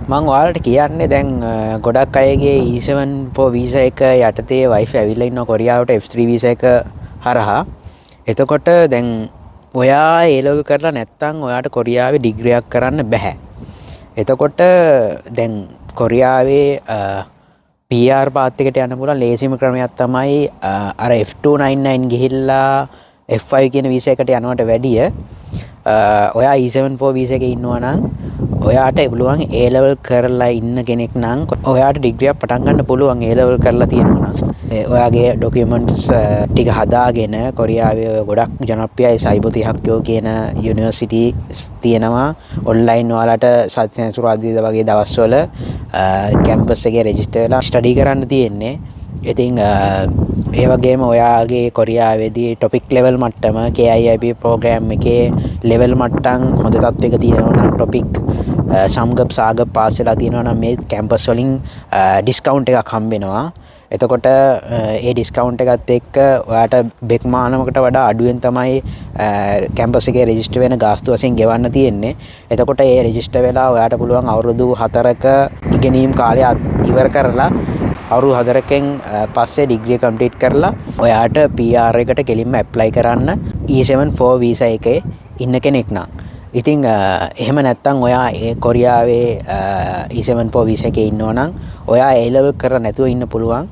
මම ඔයාලට කියන්නේ දැන් ගොඩක් අයගේ E7 Pro visa එක යටතේ wifi ඇවිල්ලා ඉන්නවා කොරියාවට F3 visa එක හරහා. එතකොට දැන් ඔයා A level කරලා නැත්නම් ඔයාට කොරියාවේ ඩිග්‍රී එකක් කරන්න බෑ. එතකොට දැන් කොරියාවේ PR පාත් එකට යන්න පුළුවන් ලේසිම ක්‍රමයක් තමයි අර F299 ගිහිල්ලා F5 කියන visa එකට යනවට වැඩිය ඔයා E7 Pro visa එකේ ඉන්නවා නම් ඔයාට පුළුවන් A level කරලා ඉන්න කෙනෙක් නම් ඔයාට ඩිග්‍රී එකක් පටන් ගන්න පුළුවන් A level කරලා තියෙනවා නම් ඔයාගේ ඩොකියුමන්ට්ස් ටික හදාගෙන කොරියාවේ ගොඩක් ජනප්‍රියයි සයිබෝ 30ක් කියන යුනිවර්සිටිස් තියෙනවා ඔන්ලයින් ඔයාලට සතිසෙනසුරාදා වගේ දවස්වල කැම්පස් එකේ රෙජිස්ටර් වෙලා ස්ටඩි කරන්න තියෙන්නේ. ඉතින් ඒ වගේම ඔයාගේ කොරියාවේදී ටොපික් ලෙවල් මට්ටම KIIP ප්‍රෝග්‍රෑම් එකේ ලෙවල් මට්ටම් හොඳ තත්ත්වයක තියෙනවා නම් ටොපික් සම්ගප් සාගප් පාස් වෙලා තියෙනවා නම් මේ කැම්පස් වලින් ඩිස්කවුන්ට් එකක් හම්බ වෙනවා. එතකොට ඒ ඩිස්කවුන්ට් එකත් එක්ක ඔයාට බෙක් මානමකට වඩා අඩුවෙන් තමයි කැම්පස් එකේ රෙජිස්ටර් වෙන ගාස්තු වශයෙන් ගෙවන්න තියෙන්නේ. එතකොට ඒ රෙජිස්ටර් වෙලා ඔයාට පුළුවන් අවුරුදු 4ක ඉගෙනීම් කාලය ඉවර කරලා අවුරුදු 4කින් පස්සේ ඩිග්‍රී කම්ප්ලීට් කරලා ඔයාට PR එකට කෙලින්ම ඇප්ලයි කරන්න E7 Pro visa එකේ ඉන්න කෙනෙක් නම්. ඉතින් එහෙම නැත්නම් ඔයා ඒ කොරියාවේ E7 Pro visa එකේ ඉන්නවා නම් ඔයා A level කරලා නැතුව ඉන්න පුළුවන්.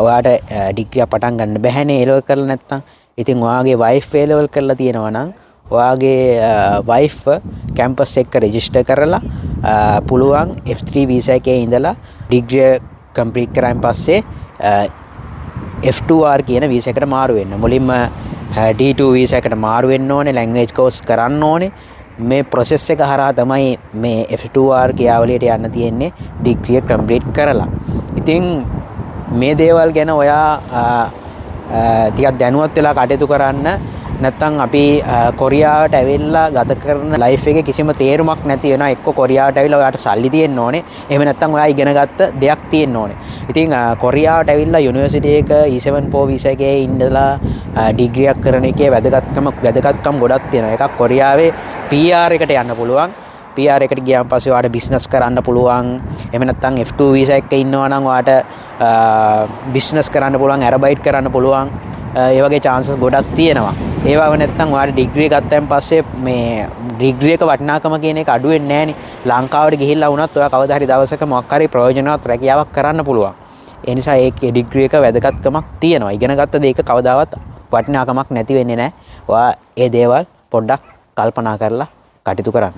ඔයාට ඩිග්‍රී පටන් ගන්න බැහැනේ A level කරලා නැත්නම්. ඉතින් ඔයාගේ wife A level කරලා තියෙනවා නම් ඔයාගේ wife කැම්පස් එක රෙජිස්ටර් කරලා පුළුවන් F3 visa එකේ ඉඳලා ඩිග්‍රී කම්ප්ලීට් කරාන් පස්සේ F2R කියන වීසා එකට මාරු වෙන්න. මුලින්ම D2 වීසා එකට මාරු වෙන්න ඕනේ, ලැන්ග්වේජ් කෝස් කරන්න ඕනේ. මේ process එක හරහා තමයි මේ F2R ක්‍රියාවලියට යන්න තියෙන්නේ ඩිග්‍රී කම්ප්ලීට් කරලා. ඉතින් මේ දේවල් ගැන ඔයා ටිකක් දැනුවත් වෙලා කටයුතු කරන්න. නැත්තම් අපි කොරියාවට ඇවිල්ලා ගත කරන ලයිෆ් එකේ කිසිම තේරුමක් නැති වෙනවා. එක්ක කොරියාවට ඇවිල්ලා ඔයාට සල්ලි තියෙන්න ඕනේ. එහෙම නැත්තම් ඔයා ඉගෙන ගත්ත දෙයක් තියෙන්න ඕනේ. ඉතින් කොරියාවට ඇවිල්ලා යුනිවර්සිටි එක E7 Pro visa එකේ ඉඳලා ඩිග්‍රී එකක් කරන එකේ වැදගත්කම් ගොඩක් තියෙනවා. එකක් කොරියාවේ PR එකට යන්න පුළුවන්. PR එකට ගියාන් පස්සේ ඔයාට බිස්නස් කරන්න පුළුවන්. එහෙම නැත්තම් F2 visa එකක ඉන්නවා නම් ඔයාට බිස්නස් කරන්න පුළුවන්, ඇරබයිට් කරන්න පුළුවන්. ඒ වගේ chances ගොඩක් තියෙනවා. ඒවව නැත්නම් ඔයාලා ඩිග්‍රී එකක් පස්සේ මේ ඩිග්‍රී එක වටිනාකම කියන එක අඩු වෙන්නේ නැහනේ. ලංකාවට ගිහිල්ලා වුණත් ඔයා කවදා හරි දවසක මොකක් හරි ප්‍රයෝජනවත් රැකියාවක් කරන්න පුළුවන්. ඒ නිසා ඒකේ ඩිග්‍රී එක වැදගත්කමක් තියෙනවා. ඉගෙන ගත්ත දෙයක කවදාවත් වටිනාකමක් නැති වෙන්නේ නැහැ. ඔයා ඒ දේවල් පොඩ්ඩක් කල්පනා කරලා කටයුතු කරන්න.